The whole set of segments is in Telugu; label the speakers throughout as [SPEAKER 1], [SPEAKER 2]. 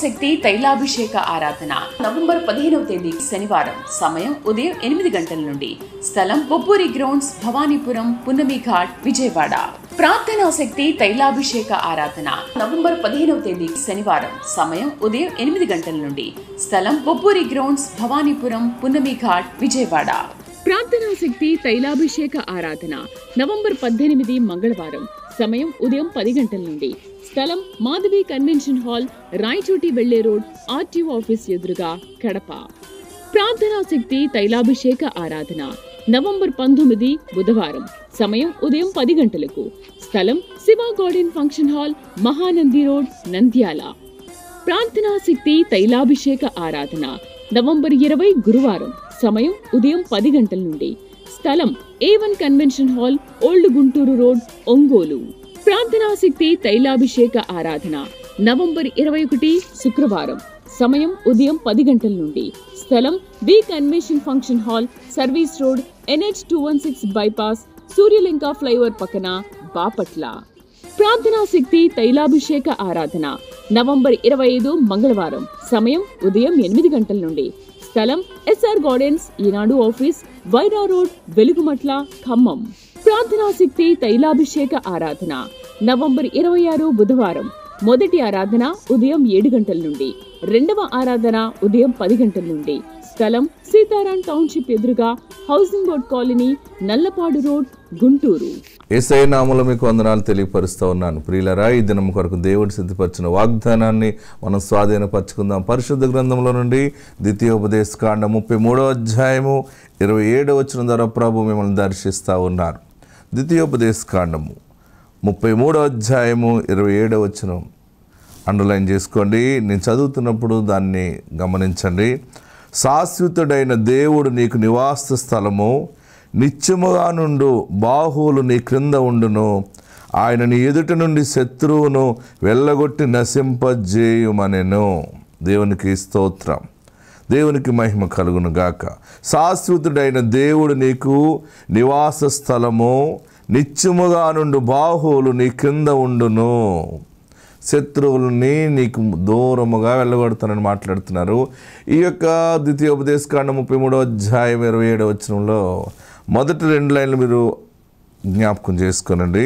[SPEAKER 1] శక్తి తైలాభిషేక ఆరాధన నవంబర్ 15వ తేదీ శనివారం. సమయం ఉదయం 8 గంటల నుండి. స్థలం బొబ్బూరి గ్రౌండ్స్, భవానీపురం, పున్నమి ఘాట్, విజయవాడ. ప్రార్థనా శక్తి తైలాభిషేక ఆరాధన నవంబర్ 15వ తేదీ శనివారం. సమయం ఉదయం 8 గంటల నుండి. స్థలం బొబ్బూరి గ్రౌండ్స్, భవానీపురం, పున్నమి ఘాట్, విజయవాడ. ప్రార్థనా శక్తి తైలాభిషేక ఆరాధన నవంబర్ 18 మంగళవారం. సమయం ఉదయం 10 గంటల నుండి. స్థలం మాధవి కన్వెన్షన్ హాల్, రాయచోటి వెళ్లే రోడ్, ఆర్టీఓ ఆఫీస్ ఎదురుగా, కడప. ప్రార్థనా శక్తి తైలాభిషేక ఆరాధన నవంబర్ 19 బుధవారం. సమయం ఉదయం 10 గంటలకు. స్థలం Shiva garden function hall, Mahanandi road, Nandyal. ప్రార్థనా శక్తి తైలాభిషేక ఆరాధన నవంబర్ 20 గురువారం. సమయం ఉదయం 10 గంటల నుండి. స్థలం A1 convention hall, old Guntur road, Ongole. ప్రార్థనా శక్తి తైలాభిషేక ఆరాధన నవంబర్ 21 శుక్రవారం. సమయం ఉదయం 10 గంటల నుండి. స్థలం V convention function hall, service road, NH216 bypass, Suryalanka flyover పక్కన, బాపట్ల. ప్రార్థనా శక్తి తైలాభిషేక ఆరాధన నవంబర్ 25 మంగళవారం. సమయం ఉదయం 8 గంటల నుండి. స్థలం SR గార్డెన్స్, ఈనాడు ఆఫీస్, వైరా రోడ్, వెలుగుమట్ల, ఖమ్మం. ప్రార్థనా శక్తి తైలాభిషేక ఆరాధన నవంబర్ 26 బుధవారం. మొదటి ఆరాధన ఉదయం 7 గంటల నుండి. రెండవ ఆరాధన ఉదయం 10 గంటల నుండి. స్థలం సీతారాం టౌన్షిప్ ఎదురుగా, housing board colony, Nallapadu road, Guntur.
[SPEAKER 2] Yesayya నామములో మీకు వందనాలు తెలియపరుస్తూ ఉన్నాను. ప్రియులారా, ఈ దినం కొరకు దేవుడు సిద్ధపరిచిన వాగ్దానాన్ని మనం స్వాధీనపరచుకుందాం. పరిశుద్ధ గ్రంథంలో నుండి ద్వితీయోపదేశకాండం 33వ అధ్యాయము 27వ వచనం ద్వారా ప్రభు మిమ్మల్ని దర్శిస్తూ ఉన్నారు. ద్వితీయోపదేశకాండము 33వ అధ్యాయము 27వ వచనం అండర్లైన్ చేసుకోండి. నేను చదువుతున్నప్పుడు దాన్ని గమనించండి. శాశ్వతుడైన దేవుడు నీకు నివాస స్థలము, నిత్యముగా నుండు బాహువులు నీ క్రింద ఉండును. ఆయన నీ ఎదుట నుండి శత్రువును వెళ్ళగొట్టి నశింపజేయుమనెను. దేవునికి స్తోత్రం, దేవునికి మహిమ కలుగును గాక. శాశ్వతుడైన దేవుడు నీకు నివాస స్థలము, నిత్యముగా నుండి బాహువులు నీ క్రింద ఉండును. శత్రువులని నీకు దూరముగా వెళ్ళగొడతానని మాట్లాడుతున్నారు. ఈ యొక్క ద్వితీయోపదేశకాండం 33వ అధ్యాయం 27వ వచనంలో మొదటి 2 లైన్లు మీరు జ్ఞాపకం చేసుకోనండి.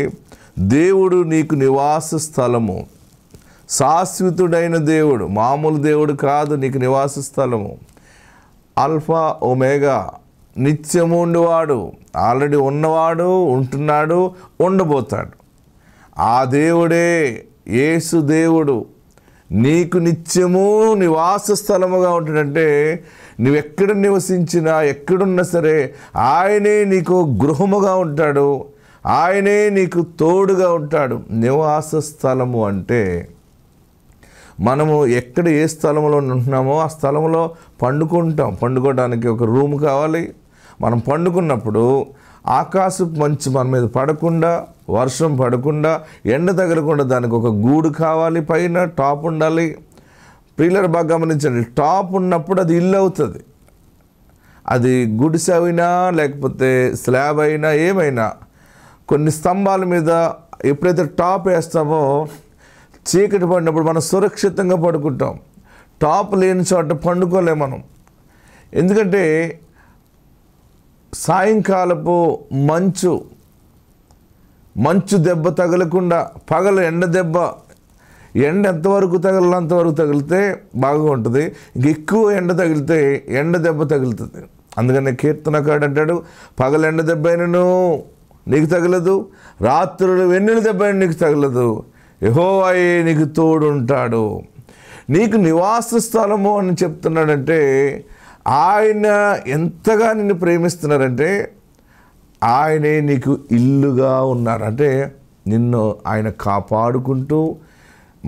[SPEAKER 2] దేవుడు నీకు నివాస స్థలము, శాశ్వతుడైన దేవుడు, మామూలు దేవుడు కాదు. నీకు నివాస స్థలము, ఆల్ఫా ఒమేగా, నిత్యము ఉండేవాడు, ఆల్రెడీ ఉన్నవాడు, ఉంటున్నాడు, ఉండబోతాడు. ఆ దేవుడే యేసు దేవుడు నీకు నిత్యము నివాస స్థలముగా ఉంటాడంటే, నువ్వెక్కడ నివసించినా ఎక్కడున్నా సరే ఆయనే నీకు గృహముగా ఉంటాడు, ఆయనే నీకు తోడుగా ఉంటాడు. నివాస స్థలము అంటే మనము ఎక్కడ ఏ స్థలంలో ఉంటున్నామో ఆ స్థలంలో పండుకుంటాం. పండుకోవడానికి ఒక రూమ్ కావాలి. మనం పండుకున్నప్పుడు ఆకాశపు మంచు మన మీద పడకుండా, వర్షం పడకుండా, ఎండ తగలకుండా దానికి ఒక గూడు కావాలి. పైన టాప్ ఉండాలి. పిల్లలు బాగా గమనించండి, టాప్ ఉన్నప్పుడు అది ఇల్లు అవుతుంది. అది గుడిసె అయినా లేకపోతే స్లాబ్ అయినా ఏమైనా, కొన్ని స్తంభాల మీద ఎప్పుడైతే టాప్ వేస్తామో చీకటి పడినప్పుడు మనం సురక్షితంగా పడుకుంటాం. టాప్ లేని చోట పండుకోలేము మనం. ఎందుకంటే సాయంకాలపు మంచు దెబ్బ తగలకుండా, పగలు ఎండ దెబ్బ, ఎండ ఎంతవరకు తగలంతవరకు తగిలితే బాగా ఉంటుంది. ఎక్కువ ఎండ తగిలితే ఎండ దెబ్బ తగులుతుంది. అందుకని కీర్తనకాడు అంటాడు, పగలు ఎండ దెబ్బ అయినను నీకు తగలదు, రాత్రులు వెన్నెల దెబ్బ అయిన నీకు తగలదు, యెహోవాయే నీకు తోడు ఉంటాడు. నీకు నివాస స్థలము అని చెప్తున్నాడంటే ఆయన ఎంతగా నిన్ను ప్రేమిస్తున్నారంటే ఆయనే నీకు ఇల్లుగా ఉన్నారు. అంటే నిన్ను ఆయన కాపాడుకుంటూ,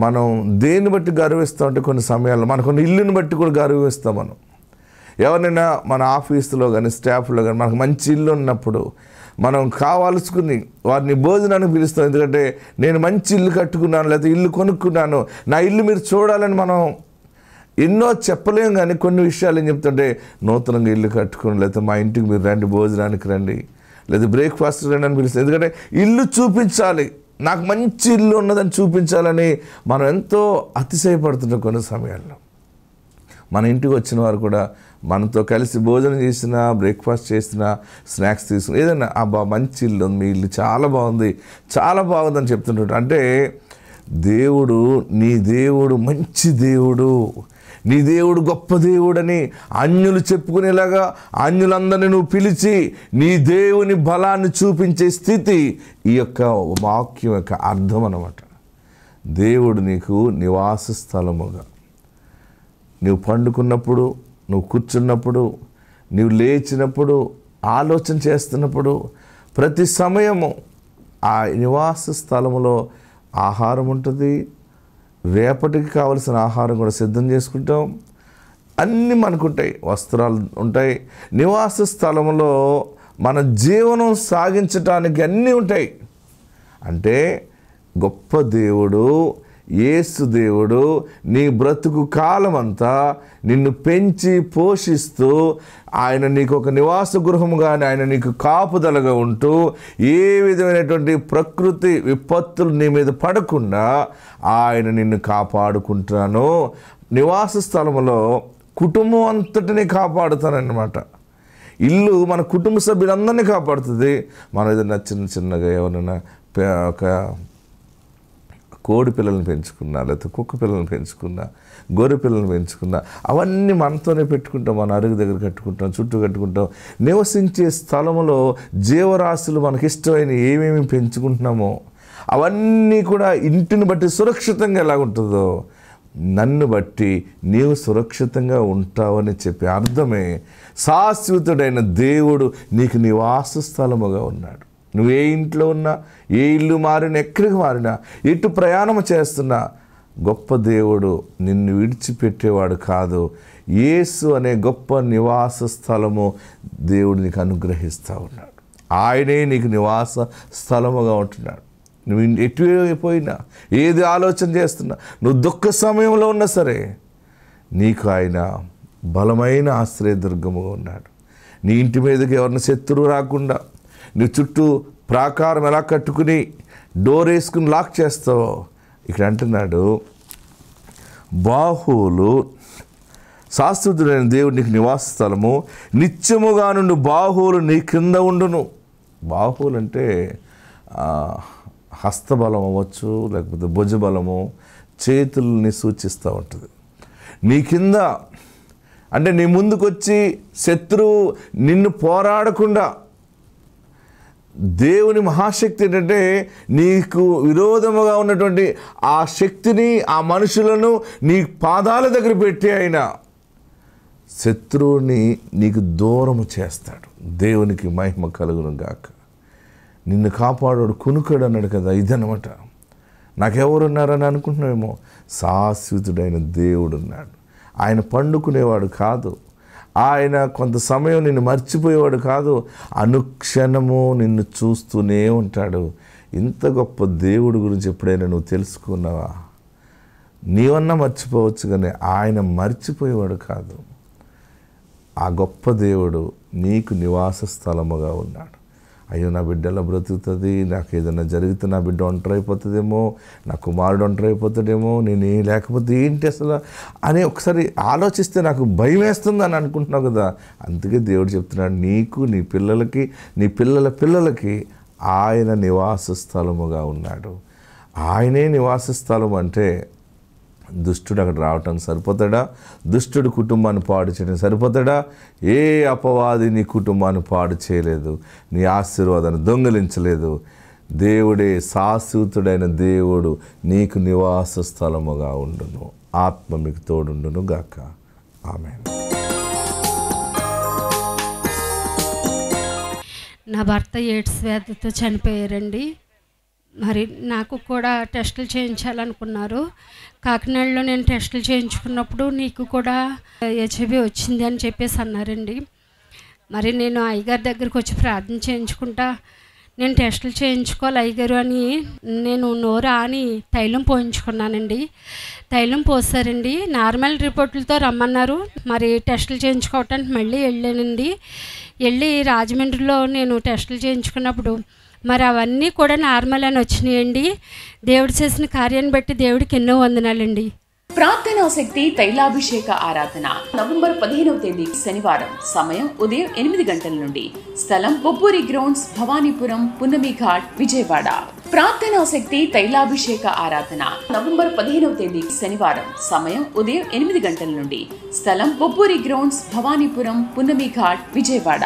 [SPEAKER 2] మనం దేన్ని బట్టి గర్విస్తాం అంటే కొన్ని సమయాల్లో మనకున్న ఇల్లుని బట్టి కూడా గర్విస్తాం. మనం ఎవరైనా మన ఆఫీసులో కానీ స్టాఫ్లో కానీ మనకు మంచి ఇల్లు ఉన్నప్పుడు మనం కావాల్సుకుని వారిని భోజనానికి పిలుస్తాం. ఎందుకంటే నేను మంచి ఇల్లు కట్టుకున్నాను, లేకపోతే ఇల్లు కొనుక్కున్నాను, నా ఇల్లు మీరు చూడాలని మనం ఎన్నో చెప్పలేం. కానీ కొన్ని విషయాలు ఏం చెప్తుంటే, నూతనంగా ఇల్లు కట్టుకుని, లేకపోతే మా ఇంటికి మీరు రండి, భోజనానికి రండి, లేదా బ్రేక్ఫాస్ట్ రండి అని పిలుస్తాం. ఎందుకంటే ఇల్లు చూపించాలి. నాకు మంచి ఇల్లు ఉన్నదని చూపించాలని మనం ఎంతో అతిశయపడుతుంటాం కొన్ని సమయాల్లో. మన ఇంటికి వచ్చిన వారు కూడా మనతో కలిసి భోజనం చేసినా, బ్రేక్ఫాస్ట్ చేసినా, స్నాక్స్ తీసుకుని ఏదైనా అబ్బా మంచి ఇల్లు ఉంది, మీ ఇల్లు చాలా బాగుంది, చాలా బాగుందని చెప్తుంటాడు. అంటే దేవుడు, నీ దేవుడు మంచి దేవుడు, నీ దేవుడు గొప్ప దేవుడని అన్యులు చెప్పుకునేలాగా అన్యులందరినీ నువ్వు పిలిచి నీ దేవుని బలాన్ని చూపించే స్థితి ఈ యొక్క వాక్యం యొక్క అర్థం అన్నమాట. దేవుడు నీకు నివాస స్థలముగా, నువ్వు పండుకున్నప్పుడు, నువ్వు కూర్చున్నప్పుడు, నువ్వు లేచినప్పుడు, ఆలోచన చేస్తున్నప్పుడు, ప్రతి సమయము ఆ నివాస స్థలములో ఆహారం ఉంటుంది, రేపటికి కావలసిన ఆహారం కూడా సిద్ధం చేసుకుంటాం, అన్నీ మనకుంటాయి, వస్త్రాలు ఉంటాయి. నివాస స్థలంలో మన జీవనం సాగించటానికి అన్నీ ఉంటాయి. అంటే గొప్ప దేవుడు, యేసు దేవుడు నీ బ్రతుకు కాలమంతా నిన్ను పెంచి పోషిస్తూ ఆయన నీకు ఒక నివాస గృహముగానే ఆయన నీకు కాపుదలగా ఉంటూ ఏ విధమైనటువంటి ప్రకృతి విపత్తులు నీ మీద పడకుండా ఆయన నిన్ను కాపాడుకుంటాను. నివాస స్థలంలో కుటుంబం అంతటినీ కాపాడుతానన్నమాట. ఇల్లు మన కుటుంబ సభ్యులందరినీ కాపాడుతుంది. మనం ఏదైనా చిన్నగా ఎవరైనా ఒక కోడి పిల్లల్ని పెంచుకున్నా, లేకపోతే కుక్క పిల్లల్ని పెంచుకున్నా, గొర్రె పిల్లల్ని పెంచుకున్నా, అవన్నీ మనతోనే పెట్టుకుంటాం, మన అరుగు దగ్గర కట్టుకుంటాం, చుట్టూ కట్టుకుంటాం. నివసించే స్థలంలో జీవరాశులు మనకిష్టమైన ఏమేమి పెంచుకుంటున్నామో అవన్నీ కూడా ఇంటిని బట్టి సురక్షితంగా ఎలాగుంటుందో నన్ను బట్టి నీవు సురక్షితంగా ఉంటావని చెప్పి అర్థమే శాశ్వతుడైన దేవుడు నీకు నివాస స్థలముగా ఉన్నాడు. నువ్వు ఏ ఇంట్లో ఉన్నా, ఏ ఇల్లు మారినా, ఎక్కడికి మారినా, ఎటు ప్రయాణం చేస్తున్నా గొప్ప దేవుడు నిన్ను విడిచిపెట్టేవాడు కాదు. యేసు అనే గొప్ప నివాస స్థలము దేవుడు నీకు అనుగ్రహిస్తూ ఉన్నాడు. ఆయనే నీకు నివాస స్థలముగా ఉంటున్నాడు. నువ్వు ఎటు పోయినా, ఏది ఆలోచన చేస్తున్నా, నువ్వు దుఃఖ సమయంలో ఉన్నా సరే నీకు ఆయన బలమైన ఆశ్రయదుర్గముగా ఉన్నాడు. నీ ఇంటి మీదకి ఎవరిని శత్రువు రాకుండా నీ చుట్టూ ప్రాకారం ఎలా కట్టుకుని డోర్ వేసుకుని లాక్ చేస్తావో ఇక్కడ అంటున్నాడు, బాహువులు శాశ్వతుడైన దేవుడు నీకు నివాస స్థలము, నిత్యముగా నుండి బాహువులు నీ కింద ఉండును. బాహువులు అంటే హస్తబలం అవ్వచ్చు, లేకపోతే భుజబలము, చేతుల్ని సూచిస్తూ ఉంటుంది. నీ కింద అంటే నీ ముందుకొచ్చి శత్రువు నిన్ను పోరాడకుండా, దేవుని మహాశక్తి ఏంటంటే నీకు విరోధముగా ఉన్నటువంటి ఆ శక్తిని, ఆ మనుషులను నీ పాదాల దగ్గర పెట్టి ఆయన శత్రువుని నీకు దూరము చేస్తాడు. దేవునికి మహిమ కలుగును గాక. నిన్ను కాపాడు కునుకడు అన్నాడు కదా, ఇదన్నమాట. నాకెవరున్నారని అనుకుంటున్నావేమో, శాశ్వతుడైన దేవుడు ఉన్నాడు. ఆయన పండుకునేవాడు కాదు, ఆయన కొంత సమయం నిన్ను మర్చిపోయేవాడు కాదు, అనుక్షణము నిన్ను చూస్తూనే ఉంటాడు. ఇంత గొప్ప దేవుడు గురించి ఎప్పుడైనా నువ్వు తెలుసుకున్నావా? నీవన్నా మర్చిపోవచ్చు, కానీ ఆయన మర్చిపోయేవాడు కాదు. ఆ గొప్ప దేవుడు నీకు నివాస స్థలముగా ఉన్నాడు. అయ్యో నా బిడ్డ ఎలా బ్రతుకుతుంది, నాకు ఏదైనా జరిగితే నా బిడ్డ ఒంటరి అయిపోతుందేమో, నా కుమారుడు ఒంటరి అయిపోతాడేమో, నేను లేకపోతే ఏంటి అసలు అని ఒకసారి ఆలోచిస్తే నాకు భయం వేస్తుంది అని అనుకుంటున్నావు కదా. అందుకే దేవుడు చెప్తున్నాడు, నీకు, నీ పిల్లలకి, నీ పిల్లల పిల్లలకి ఆయన నివాస స్థలముగా ఉన్నాడు. ఆయనే నివాస స్థలం అంటే దుష్టుడు అక్కడ రావటానికి సరిపోతాడా? దుష్టుడు కుటుంబాన్ని పాడు చేయడం సరిపోతాడా? ఏ అపవాది నీ కుటుంబాన్ని పాడు చేయలేదు, నీ ఆశీర్వాదాన్ని దొంగిలించలేదు. దేవుడే శాశ్వతుడైన దేవుడు నీకు నివాస స్థలముగా ఉండును. ఆత్మ మీకు తోడుండును గాక. ఆమేన్.
[SPEAKER 3] నా భర్త ఎయిడ్స్ వ్యాధితో చనిపోయారండి. మరి నాకు కూడా టెస్టులు చేయించాలనుకున్నారు. కాకినాడలో నేను టెస్టులు చేయించుకున్నప్పుడు నీకు కూడా హెచ్ఐవి వచ్చింది అని చెప్పేసి అన్నారండి. మరి నేను అయ్యగారి దగ్గరికి వచ్చి ప్రార్థన చేయించుకుంటా, నేను టెస్టులు చేయించుకోవాలి అయ్యగారు అని నేను నోరు ఆని తైలం పోయించుకున్నానండి. తైలం పోసారండి. నార్మల్ రిపోర్టులతో రమ్మన్నారు. మరి టెస్టులు చేయించుకోవటానికి మళ్ళీ వెళ్ళానండి. వెళ్ళి రాజమండ్రిలో నేను టెస్టులు చేయించుకున్నప్పుడు మరి అవన్నీ కూడా నార్మల్ అని వచ్చినాయండి. దేవుడు చేసిన కార్యాన్ని బట్టి దేవుడికి ఎన్నో వందనాలండి.
[SPEAKER 1] ప్రార్థనా శక్తి తైలాభిషేక ఆరాధన నవంబర్ 15వ తేదీ శనివారం. సమయం ఉదయం 8 గంటల నుండి. స్థలం బొబ్బూరి గ్రౌండ్స్, భవానీపురం, పున్నమి ఘాట్, విజయవాడ. ప్రార్థనా శక్తి తైలాభిషేక ఆరాధన నవంబర్ 15వ తేదీ శనివారం. సమయం ఉదయం 8 గంటల నుండి. స్థలం బొబ్బూరి గ్రౌండ్స్, భవానీపురం, పున్నమి ఘాట్, విజయవాడ.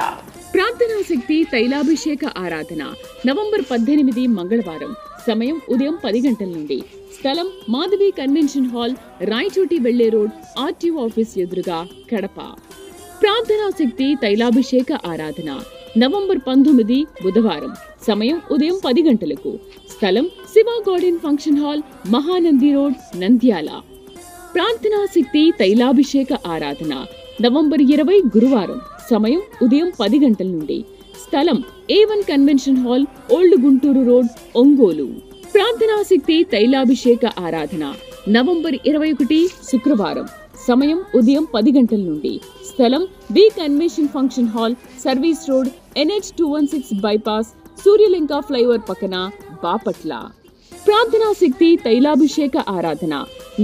[SPEAKER 1] ప్రార్థనా శక్తి తైలాభిషేక ఆరాధన నవంబర్ 18 మంగళవారం. సమయం ఉదయం 10 గంటల నుండి. స్థలం మాధవి కన్వెన్షన్ హాల్, రాయచోటి వెళ్లే రోడ్, ఆర్టీఓ ఆఫీస్ ఎదురుగా, కడప. ప్రార్థనా శక్తి తైలాభిషేక ఆరాధన నవంబర్ 19 బుధవారం. సమయం ఉదయం 10 గంటలకు. స్థలం Shiva garden function hall, Mahanandi road, Nandyal. ప్రార్థనా శక్తి తైలాభిషేక ఆరాధన నవంబర్ 20 గురువారం. సమయం ఉదయం 10 గంటల నుండి. స్థలం A1 convention hall, old Guntur road, Ongole. ప్రార్థనా శక్తి తైలాభిషేక ఆరాధన నవంబర్ 21 శుక్రవారం. సమయం ఉదయం 10 గంటల నుండి. స్థలం B convention function hall, service road, NH216 bypass, Suryalanka flyover పక్కన, బాపట్ల. ప్రార్థనా శక్తి తైలాభిషేక ఆరాధన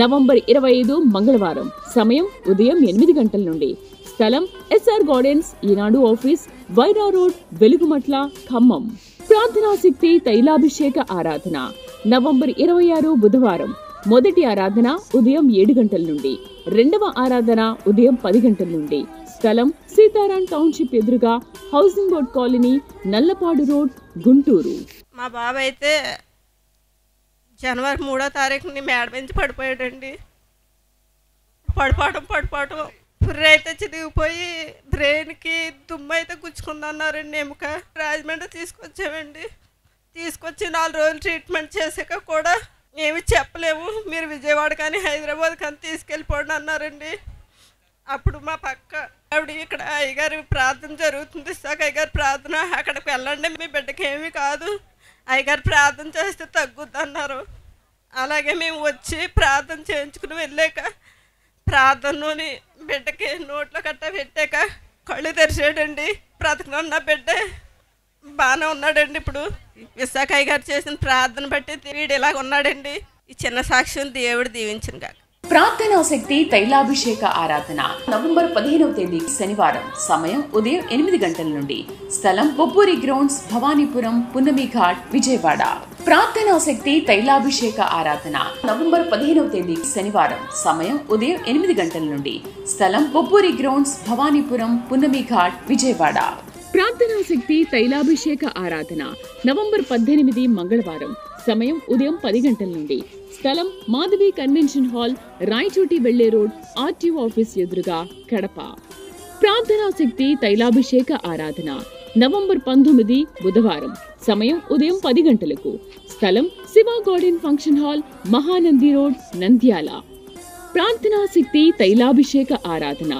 [SPEAKER 1] నవంబర్ 25 మంగళవారం. సమయం ఉదయం 8 గంటల నుండి. స్థలం SR గార్డెన్స్, ఈనాడు ఆఫీస్, వైరా రోడ్, వెలుగుమట్ల, ఖమ్మం. ప్రార్థనా శక్తి తైలాభిషేక ఆరాధన నవంబర్ 26 బుధవారం. మొదటి ఆరాధన ఉదయం 7 గంటల నుండి. రెండవ ఆరాధన ఉదయం 10 గంటల నుండి. స్థలం సీతారాం టౌన్షిప్ ఎదురుగా, housing board colony, Nallapadu road, Guntur.
[SPEAKER 4] మా బాబాయ్ అయితే జనవరి 3వ తారీఖుని మేడ నుంచి పడిపోయాడండి. పడిపోవటం పుర్రె అయితే చిదిగిపోయి బ్రెయిన్కి దుమ్ము అయితే గుచ్చుకుందన్నారండి. ఎముక రాజమండ్రి తీసుకొచ్చామండి. తీసుకొచ్చి 4 రోజులు ట్రీట్మెంట్ చేసాక కూడా ఏమి చెప్పలేము, మీరు విజయవాడ కానీ హైదరాబాద్ కానీ తీసుకెళ్ళిపోండి అన్నారండి. అప్పుడు మా పక్క ఆవిడ ఇక్కడ అయ్యగారి ప్రార్థన జరుగుతుంది, సాక అయ్యగారి ప్రార్థన, అక్కడికి వెళ్ళండి, మీ బిడ్డకి ఏమీ కాదు, అయ్యగారు ప్రార్థన చేస్తే తగ్గుద్ది అన్నారు. అలాగే మేము వచ్చి ప్రార్థన చేయించుకుని వెళ్ళాక ప్రార్థనలోని బిడ్డకి నోట్లో కట్ట పెట్టాక కళ్ళు తెరిచాడండి. బ్రతకనున్న బిడ్డ బాగానే ఉన్నాడండి. ఇప్పుడు విశాఖయ్య గారు చేసిన ప్రార్థన బట్టి వీడు ఇలాగ ఉన్నాడండి. ఈ చిన్న సాక్ష్యం దేవుడు దీవించిన కాక.
[SPEAKER 1] ప్రార్థనా శక్తి తైలాభిషేక ఆరాధన నవంబర్ 15వ తేదీ శనివారం. సమయం ఉదయం 8 గంటల నుండి. స్థలం బొబ్బూరి గ్రౌండ్స్, భవానీపురం, పున్నమి ఘాట్, విజయవాడ. ప్రార్థనా శక్తి తైలాభిషేక ఆరాధన నవంబర్ 15వ తేదీ శనివారం. సమయం ఉదయం 8 గంటల నుండి. స్థలం బొబ్బూరి గ్రౌండ్స్, భవానీపురం, పున్నమి ఘాట్, విజయవాడ. ప్రార్థనా శక్తి తైలాభిషేక ఆరాధన నవంబర్ 18 మంగళవారం. సమయం ఉదయం 10 గంటల నుండి. స్థలం మాధవి కన్వెన్షన్ హాల్, రాయచోటి వెళ్లే రోడ్, ఆర్టీఓ ఆఫీస్ ఎదురుగా, కడప. ప్రార్థనా శక్తి తైలాభిషేక ఆరాధన నవంబర్ 19 బుధవారం. సమయం ఉదయం 10 గంటలకు. స్థలం Shiva garden function hall, Mahanandi road, Nandyal. ప్రార్థనా శక్తి తైలాభిషేక ఆరాధన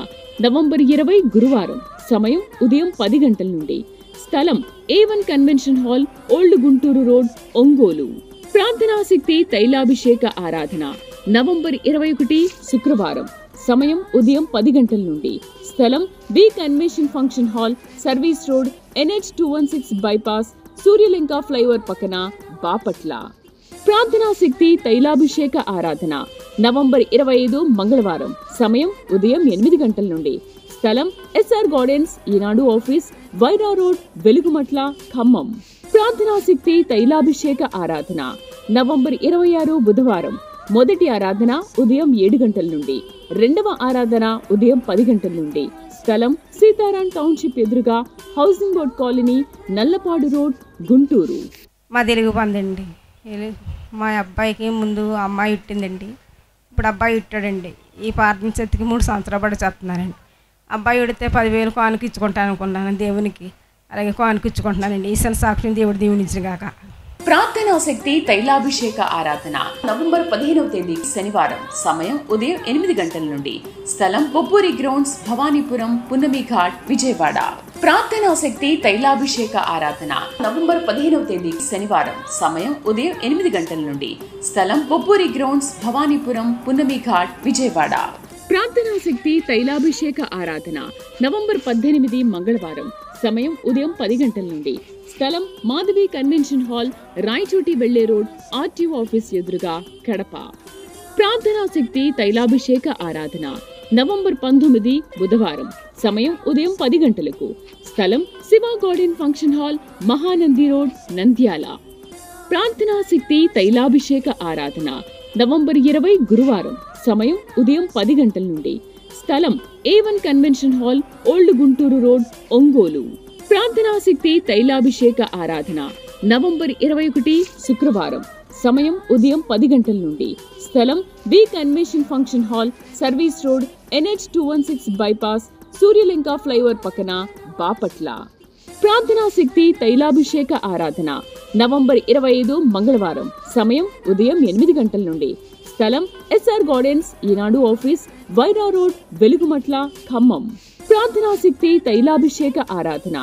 [SPEAKER 1] నవంబర్ 20 గురువారం. సమయం ఉదయం 10 గంటల నుండి. స్థలం A1 convention hall, old Guntur road, Ongole. ప్రార్థనా శక్తి తైలాభిషేక ఆరాధన నవంబర్ 21 శుక్రవారం. సమయం ఉదయం 10 గంటల నుండి. స్థలం B convention function hall, service road, NH216 bypass, Suryalanka flyover పక్కన, బాపట్ల. ప్రార్థనా శక్తి తైలాభిషేక ఆరాధన నవంబర్ 25 మంగళవారం. సమయం ఉదయం 8 గంటల నుండి. స్థలం SR గార్డెన్స్, ఈనాడు ఆఫీస్, వైరా రోడ్, వెలుగుమట్ల, ఖమ్మం. ప్రార్థనా శక్తి తైలాభిషేక ఆరాధన నవంబర్ 26 బుధవారం. మొదటి ఆరాధన ఉదయం 7 గంటల నుండి. రెండవ ఆరాధన ఉదయం 10 గంటల నుండి. స్థలం సీతారాం టౌన్షిప్ ఎదురుగా, housing board colony, Nallapadu road, Guntur.
[SPEAKER 5] మా తెలుగు పందండి. మా అబ్బాయికి ముందు అమ్మాయి పుట్టిందండి, ఇప్పుడు అబ్బాయి పుట్టాడండి. ఈ ప్రార్థన శక్తికి 3 సంవత్సరాలు పడి చేస్తున్నానండి. అబ్బాయి ఉడితే 10,000 కానుక ఇచ్చుకుంటాను అనుకున్నాను దేవునికి, అలాగే కానుక ఇచ్చుకుంటున్నానండి. ఈశ్వర సాక్షిని దేవుడు దీవునించిన గాక.
[SPEAKER 1] ప్రార్థనా శక్తి తైలాభిషేక ఆరాధన నవంబర్ 15వ తేదీ శనివారం. సమయం ఉదయం 8 గంటల నుండి. స్థలం బొబ్బూరి గ్రౌండ్స్, భవానీపురం, పున్నమి ఘాట్, విజయవాడ. ప్రార్థనా శక్తి తైలాభిషేక ఆరాధన నవంబర్ 15వ తేదీ శనివారం. సమయం ఉదయం 8 గంటల నుండి. స్థలం బొబ్బూరి గ్రౌండ్స్, భవానీపురం, పున్నమి ఘాట్, విజయవాడ. ప్రార్థనా శక్తి తైలాభిషేక ఆరాధన నవంబర్ 18 మంగళవారం. సమయం ఉదయం 10 గంటల నుండి. స్థలం మాధవి కన్వెన్షన్ హాల్, రాయచోటి వెళ్లే రోడ్, ఆర్టీఓ ఆఫీస్ ఎదురుగా, కడప. ప్రార్థనా శక్తి తైలాభిషేక ఆరాధన నవంబర్ 19 బుధవారం. సమయం ఉదయం 10 గంటలకు. స్థలం Shiva garden function hall, Mahanandi road, Nandyal. ప్రార్థనా శక్తి తైలాభిషేక ఆరాధన నవంబర్ 20 గురువారం. సమయం ఉదయం 10 గంటల నుండి. స్థలం A1 convention hall, old Guntur road, Ongole. ప్రార్థనా శక్తి తైలాభిషేక ఆరాధన నవంబర్ 21 శుక్రవారం. సమయం ఉదయం 10 గంటల నుండి. స్థలం B convention function hall, service road, NH 216 bypass, Suryalanka flyover పక్కన, బాపట్ల. ప్రార్థనా శక్తి తైలాభిషేక ఆరాధన నవంబర్ 25 మంగళవారం. సమయం ఉదయం 8 గంటల నుండి. స్థలం SR గార్డెన్స్, ఈనాడు ఆఫీస్, వైరా రోడ్, వెలుగుమట్ల, ఖమ్మం. ప్రార్థనా శక్తి తైలాభిషేక ఆరాధన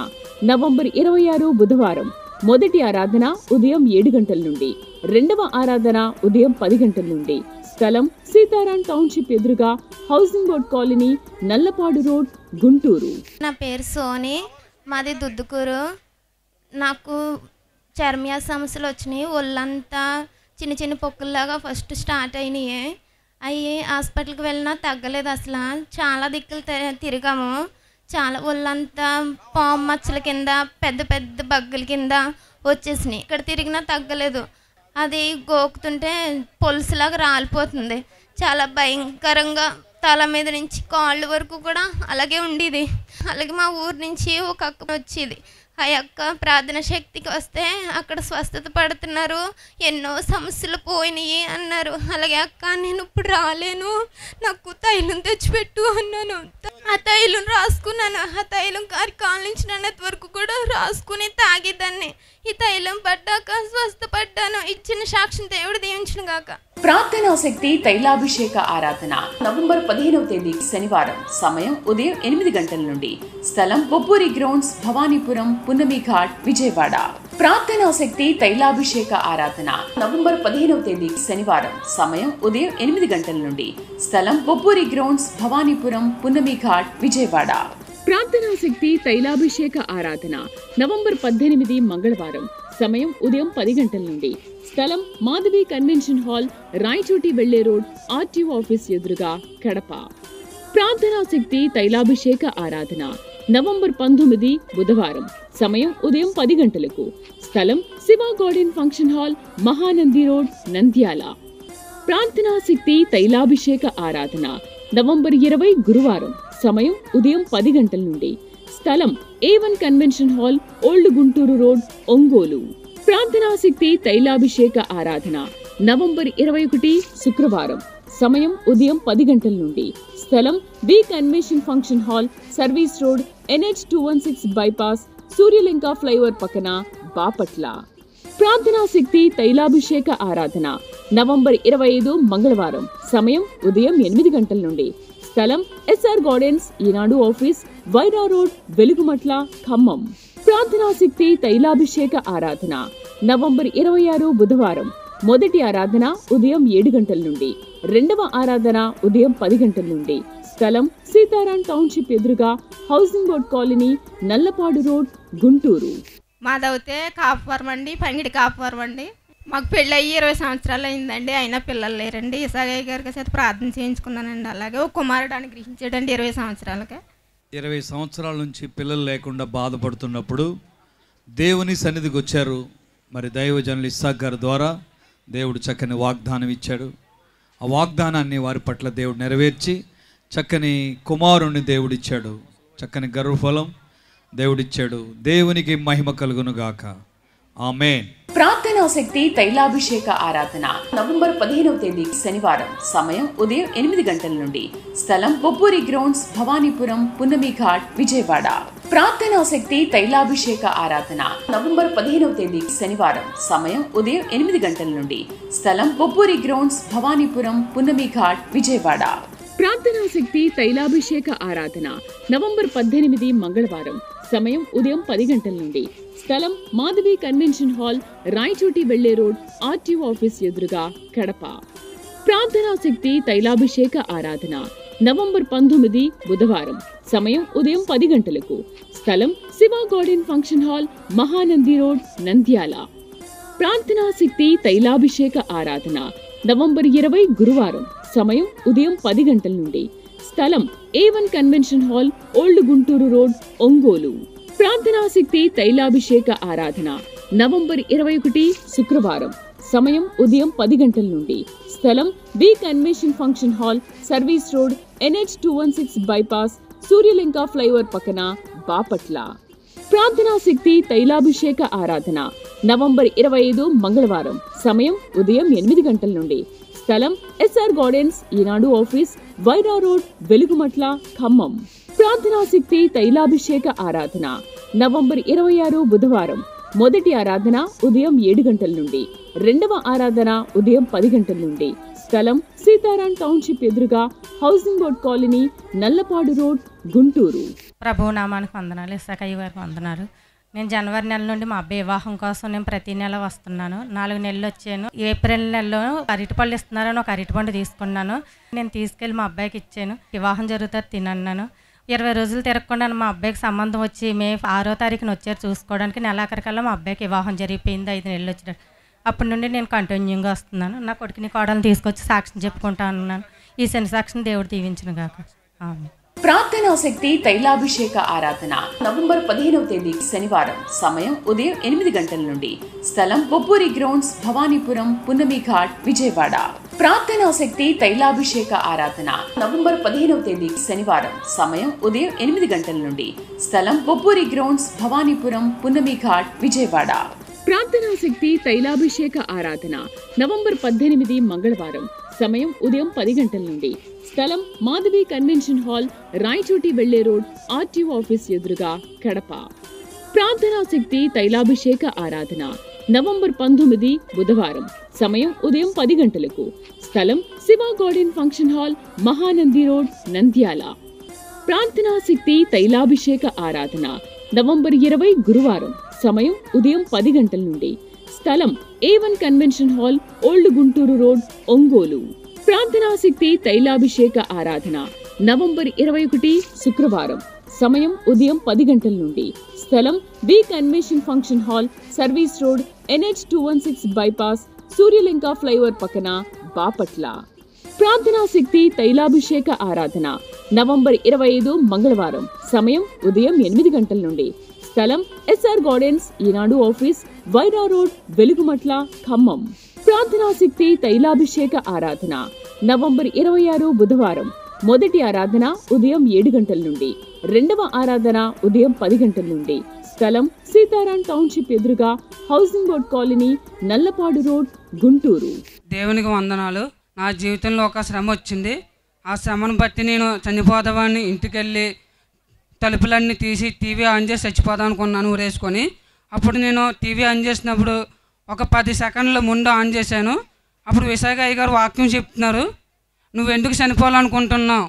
[SPEAKER 1] నవంబర్ 26 బుధవారం. మొదటి ఆరాధన ఉదయం 7 గంటల నుండి. రెండవ ఆరాధన ఉదయం 10 గంటల నుండి. స్థలం సీతారాం టౌన్షిప్ ఎదురుగా, housing board colony, Nallapadu road, Guntur.
[SPEAKER 6] నా పేరు సోని, మాది దుద్దుకూరు. నాకు చర్మీయ సమస్యలు వచ్చినాయి. ఒళ్ళంతా చిన్న చిన్న పొక్కుల్లాగా ఫస్ట్ స్టార్ట్ అయినాయి. అవి హాస్పిటల్కి వెళ్ళినా తగ్గలేదు. అసలు చాలా దిక్కులు తిరిగాము. చాలా ఒళ్ళంతా పాము మచ్చల కింద, పెద్ద పెద్ద బగ్గల కింద వచ్చేసినాయి. ఇక్కడ తిరిగినా తగ్గలేదు. అది గోకుతుంటే పొలుసులాగా రాలిపోతుంది. చాలా భయంకరంగా తల మీద నుంచి కాళ్ళు వరకు కూడా అలాగే ఉండేది. అలాగే మా ఊరు నుంచి ఒక అక్క వచ్చేది. ఆ అక్క ప్రార్థన శక్తికి వస్తే అక్కడ స్వస్థత పడుతున్నారు, ఎన్నో సమస్యలు పోయినాయి అన్నారు. అలాగే అక్క నేను ఇప్పుడు రాలేను, నాకు తైలం తెచ్చిపెట్టు అన్నాను. ఆ తైలం రాసుకున్నాను. ఆ తైలం కాలు నుంచి నన్నటి వరకు కూడా రాసుకుని తాగేదాన్ని. ఈ తైలం పడ్డాక స్వస్థపడ్డాను. ఇచ్చిన సాక్షిని దేవుడు దీవించును గాక.
[SPEAKER 1] ప్రార్థనా శక్తి తైలాభిషేక ఆరాధన నవంబర్ 15వ తేదీ శనివారం. సమయం ఉదయం 8 గంటల నుండి. స్థలం బొబ్బూరి గ్రౌండ్స్, భవానీపురం, పున్నమి ఘాట్, విజయవాడ. ప్రార్థనా శక్తి తైలాభిషేక ఆరాధన నవంబర్ 15వ తేదీ శనివారం. సమయం ఉదయం 8 గంటల నుండి. స్థలం బొబ్బూరి గ్రౌండ్స్, భవానీపురం, పున్నమి ఘాట్, విజయవాడ. ప్రార్థనా శక్తి తైలాభిషేక ఆరాధన నవంబర్ 18 మంగళవారం. సమయం ఉదయం 10 గంటల నుండి. స్థలం మాధవి కన్వెన్షన్ హాల్, రాయచోటి వెళ్లే రోడ్, ఆర్టీఓ ఆఫీస్ ఎదురుగా, కడప. ప్రార్థనా శక్తి తైలాభిషేక ఆరాధన నవంబర్ 19 బుధవారం. సమయం ఉదయం 10 గంటలకు. స్థలం Shiva garden function hall, Mahanandi road, Nandyal. ప్రార్థనా శక్తి తైలాభిషేక ఆరాధన నవంబర్ 20 గురువారం. సమయం ఉదయం 10 గంటల నుండి. స్థలం A1 convention hall, old Guntur road, Ongole. ప్రార్థనా శక్తి తైలాభిషేక ఆరాధన నవంబర్ 21 శుక్రవారం. సమయం ఉదయం 10 గంటల నుండి. స్థలం B convention function hall, service road, NH 216 bypass, Suryalanka flyover పక్కన, బాపట్ల. ప్రార్థనా శక్తి తైలాభిషేక ఆరాధన నవంబర్ 25 మంగళవారం. సమయం ఉదయం 8 గంటల నుండి. స్థలం SR గార్డెన్స్, ఈనాడు ఆఫీస్, వైరా రోడ్, వెలుగుమట్ల, ఖమ్మం. ప్రార్థనా శక్తి తైలాభిషేక ఆరాధన నవంబర్ 26 బుధవారం. మొదటి ఆరాధన ఉదయం 7 గంటల నుండి. రెండవ ఆరాధన ఉదయం 10 గంటల నుండి. స్థలం సీతారాం టౌన్షిప్ ఎదురుగా, housing board colony, Nallapadu road, Guntur.
[SPEAKER 5] మాదవుతే కాపువరం అండి, పంగిడి కాపువరం అండి. మాకు పెళ్ళి అయ్యి 20 సంవత్సరాలు అయిందండి. అయినా పిల్లలు లేరండి. ఇసాగయ్య గారికి చేత ప్రార్థన చేయించుకున్నానండి. అలాగే ఒక కుమారుడు అనుగ్రహించాడండి 20 సంవత్సరాలకే.
[SPEAKER 7] 20 సంవత్సరాల నుంచి పిల్లలు లేకుండా బాధపడుతున్నప్పుడు దేవుని సన్నిధికి వచ్చారు. మరి దైవజనులు ఇస్సాక్ గారి ద్వారా దేవుడు చక్కని వాగ్దానం ఇచ్చాడు. ఆ వాగ్దానాన్ని వారి పట్ల దేవుడు నెరవేర్చి చక్కని కుమారుణ్ణి దేవుడిచ్చాడు. చక్కని గర్వఫలం దేవుడిచ్చాడు. దేవునికి మహిమ కలుగును గాక. ఆమేన్.
[SPEAKER 1] ప్రార్థనా శక్తి తైలాభిషేక ఆరాధన నవంబర్ 15వ తేదీ శనివారం. సమయం ఉదయం 8 గంటల నుండి. స్థలం బొబ్బూరి గ్రౌండ్స్, భవానీపురం, పున్నమి ఘాట్, విజయవాడ. ప్రార్థనా శక్తి తైలాభిషేక ఆరాధన నవంబర్ 15వ తేదీ శనివారం. సమయం ఉదయం 8 గంటల నుండి. స్థలం బొబ్బూరి గ్రౌండ్స్, భవానీపురం, పున్నమి ఘాట్, విజయవాడ. ప్రార్థనా శక్తి తైలాభిషేక ఆరాధన నవంబర్ 18 మంగళవారం. సమయం ఉదయం 10 గంటల నుండి. స్థలం మాధవి కన్వెన్షన్ హాల్, రాయచోటి వెళ్లే రోడ్, ఆర్టీఓ ఆఫీస్ ఎదురుగా, కడప. ప్రార్థనా శక్తి తైలాభిషేక ఆరాధన నవంబర్ 19 బుధవారం. సమయం ఉదయం 10 గంటలకు. స్థలం Shiva garden function hall, Mahanandi road, Nandyal. ప్రార్థనా శక్తి తైలాభిషేక ఆరాధన నవంబర్ 20 గురువారం. సమయం ఉదయం 10 గంటల నుండి. స్థలం A1 convention hall, old Guntur road, Ongole. ప్రార్థనా శక్తి తైలాభిషేక ఆరాధన నవంబర్ 21 శుక్రవారం. సమయం ఉదయం 10 గంటల నుండి. స్థలం B convention function hall, service road, NH216 bypass, Suryalanka flyover పక్కన, బాపట్ల. ప్రార్థనా శక్తి తైలాభిషేక ఆరాధన నవంబర్ 25 మంగళవారం. సమయం ఉదయం 8 గంటల నుండి. స్థలం SR గార్డెన్స్, ఈనాడు ఆఫీస్, వైరా రోడ్, వెలుగుమట్ల, ఖమ్మం. ప్రార్థనా శక్తి తైలాభిషేక ఆరాధన నవంబర్ 26 బుధవారం. మొదటి ఆరాధన ఉదయం 7 గంటల నుండి. రెండవ ఆరాధన ఉదయం 10 గంటల నుండి. స్థలం సీతారాం టౌన్షిప్ ఎదురుగా, housing board colony, Nallapadu road, Guntur.
[SPEAKER 5] ప్రభు నామానికి వందనాలు, ఇసాకయ్య వారికి వందనాలు. నేను జనవరి నెల నుండి మా అబ్బాయి వివాహం కోసం నేను ప్రతి నెల వస్తున్నాను. 4 నెలలు వచ్చాను. ఏప్రిల్ నెలలో అరటిపళ్ళు ఇస్తున్నారని ఒక అరటిపండు తీసుకున్నాను. నేను తీసుకెళ్ళి మా అబ్బాయికి ఇచ్చాను. వివాహం జరుగుతుంది తినన్నాను. 20 రోజులు తిరగకుండా మా అబ్బాయికి సంబంధం వచ్చి మే 6వ తారీఖున వచ్చారు చూసుకోవడానికి. నెలాఖరికల్లా మా అబ్బాయికి వివాహం జరిగిపోయింది. 5 నెలలు వచ్చినాడు. అప్పటి నుండి నేను కంటిన్యూగా వస్తున్నాను. నా కొడుకుని కోడలను తీసుకొచ్చి సాక్ష్యం చెప్పుకుంటా ఉన్నాను. ఈ శని సాక్షిని దేవుడు దీవించిన గాక. ఆమేన్.
[SPEAKER 1] ప్రార్థనా శక్తి తైలాభిషేక ఆరాధన నవంబర్ 15వ తేదీ శనివారం. సమయం ఉదయం 8 గంటల నుండి. స్థలం బొబ్బూరి గ్రౌండ్స్, భవానీపురం, పున్నమి ఘాట్, విజయవాడ. ప్రార్థనా శక్తి తైలాభిషేక ఆరాధన నవంబర్ 15వ తేదీ శనివారం. సమయం ఉదయం 8 గంటల నుండి. స్థలం బొబ్బూరి గ్రౌండ్స్, భవానీపురం, పున్నమి ఘాట్, విజయవాడ. ప్రార్థనా శక్తి తైలాభిషేక ఆరాధన నవంబర్ 18 మంగళవారం. సమయం ఉదయం 10 గంటల నుండి. స్థలం మాధవి కన్వెన్షన్ హాల్, రాయచోటి వెళ్లే రోడ్, RTO ఆఫీస్ ఎదురుగా, కడప. ప్రార్థనా శక్తి తైలాభిషేక ఆరాధన నవంబర్ 19 బుధవారం. సమయం ఉదయం 10 గంటలకు. స్థలం Shiva garden function hall, Mahanandi road, Nandyal. ప్రార్థనా శక్తి తైలాభిషేక ఆరాధన నవంబర్ 20 గురువారం. సమయం ఉదయం 10 గంటల నుండి. స్థలం A1 convention hall, old Guntur road, Ongole. ప్రార్థనా శక్తి తైలాభిషేక ఆరాధన నవంబర్ 21 శుక్రవారం. సమయం ఉదయం 10 గంటల నుండి. స్థలం B convention function hall, service road, NH216 bypass, Suryalanka flyover పక్కన, బాపట్ల. ప్రార్థనా శక్తి తైలాభిషేక ఆరాధన నవంబర్ 25 మంగళవారం. సమయం ఉదయం 8 గంటల నుండి. స్థలం SR గార్డెన్స్, ఈనాడు ఆఫీస్, వైరా రోడ్, వెలుగుమట్ల, ఖమ్మం. ప్రార్థనా శక్తి తైలాభిషేక ఆరాధన నవంబర్ 26 బుధవారం. మొదటి ఆరాధన ఉదయం 7 గంటల నుండి. రెండవ ఆరాధన ఉదయం 10 గంటల నుండి. స్థలం సీతారాం టౌన్షిప్ ఎదురుగా, housing board colony, Nallapadu road, Guntur.
[SPEAKER 8] దేవునికి వందనాలు. నా జీవితంలో ఒక శ్రమ వచ్చింది. ఆ శ్రమను బట్టి నేను చనిపోదామని ఇంటికెళ్ళి తలుపులన్నీ తీసి టీవీ ఆన్ చేసి చచ్చిపోదాం అనుకున్నాను ఊరేసుకొని. అప్పుడు నేను టీవీ ఆన్ చేసినప్పుడు ఒక 10 సెకండ్ల ముందు ఆన్ చేశాను. అప్పుడు విశాఖ అయ్య గారు వాక్యం చెప్తున్నారు, నువ్వు ఎందుకు చనిపోవాలనుకుంటున్నావు,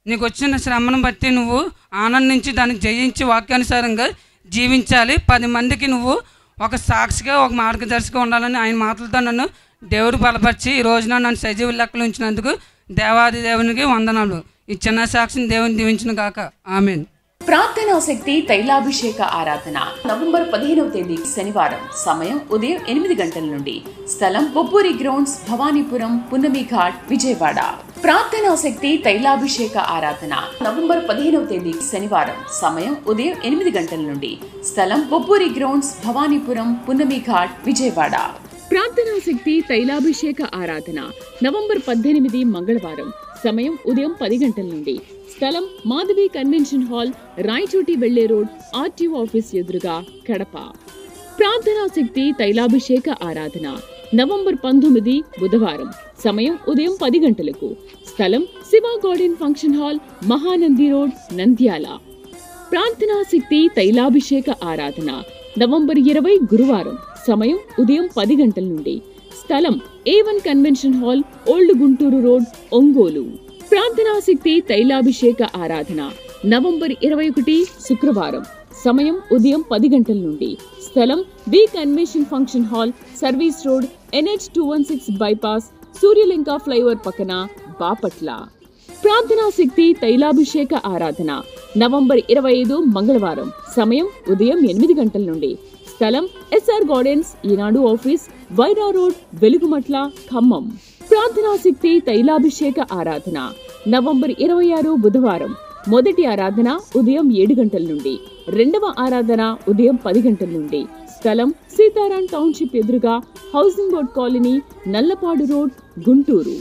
[SPEAKER 8] నీకు వచ్చిన శ్రమను బట్టి నువ్వు ఆనందించి దాన్ని జయించి వాక్యానుసారంగా జీవించాలి, 10 మందికి నువ్వు ఒక సాక్షిగా ఒక మార్గదర్శిగా ఉండాలని ఆయన మాటలతో నన్ను దేవుడు బలపరిచి ఈ రోజున నన్ను సజీవ లెక్కలు ఉంచినందుకు దేవాది దేవునికి వందనాలు. ఈ చిన్న సాక్షిని దేవుని దీవించిన గాక. ఆమేన్.
[SPEAKER 1] ప్రార్థనా శక్తి తైలాభిషేక ఆరాధన నవంబర్ 15వ తేదీ శనివారం. సమయం ఉదయం 8 గంటల నుండి. స్థలం బొబ్బూరి గ్రౌండ్స్, భవానీపురం, పున్నమి ఘాట్, విజయవాడ. ప్రార్థనా శక్తి తైలాభిషేక ఆరాధన నవంబర్ 15వ తేదీ శనివారం. సమయం ఉదయం 8 గంటల నుండి. స్థలం బొబ్బూరి గ్రౌండ్స్, భవానీపురం, పున్నమి ఘాట్, విజయవాడ. ప్రార్థనా శక్తి తైలాభిషేక ఆరాధన నవంబర్ 18 మంగళవారం. సమయం ఉదయం 10 గంటల నుండి. స్థలం మాధవి కన్వెన్షన్ హాల్, రాయచోటి వెళ్లే రోడ్, RTO ఆఫీస్ ఎదురుగా, కడప. ప్రార్థనా శక్తి తైలాభిషేక ఆరాధన నవంబర్ 19 బుధవారం. సమయం ఉదయం 10 గంటలకు. స్థలం Shiva garden function hall, Mahanandi road, Nandyal. ప్రార్థనా శక్తి తైలాభిషేక ఆరాధన నవంబర్ 20 గురువారం. సమయం ఉదయం 10 గంటల నుండి. స్థలం A1 convention hall, old Guntur road, Ongole. ప్రార్థనా శక్తి తైలాభిషేక ఆరాధన నవంబర్ 21 శుక్రవారం. సమయం ఉదయం 10 గంటల నుండి. స్థలం B convention function hall, service road, NH216 bypass, Suryalanka flyover పక్కన, బాపట్ల. ప్రార్థనా శక్తి తైలాభిషేక ఆరాధన నవంబర్ 25 మంగళవారం. సమయం ఉదయం 8 గంటల నుండి. స్థలం ఎస్ఆర్ గార్డెన్స్, ఈనాడు ఆఫీస్, వైరా రోడ్, వెలుగుమట్ల, ఖమ్మం. ప్రార్థనా శక్తి తైలాభిషేక ఆరాధన నవంబర్ 26 బుధవారం. మొదటి ఆరాధన ఉదయం 7 గంటల నుండి. రెండవ ఆరాధన ఉదయం 10 గంటల నుండి. స్థలం సీతారాం టౌన్షిప్ ఎదురుగా housing board colony, Nallapadu road, Guntur.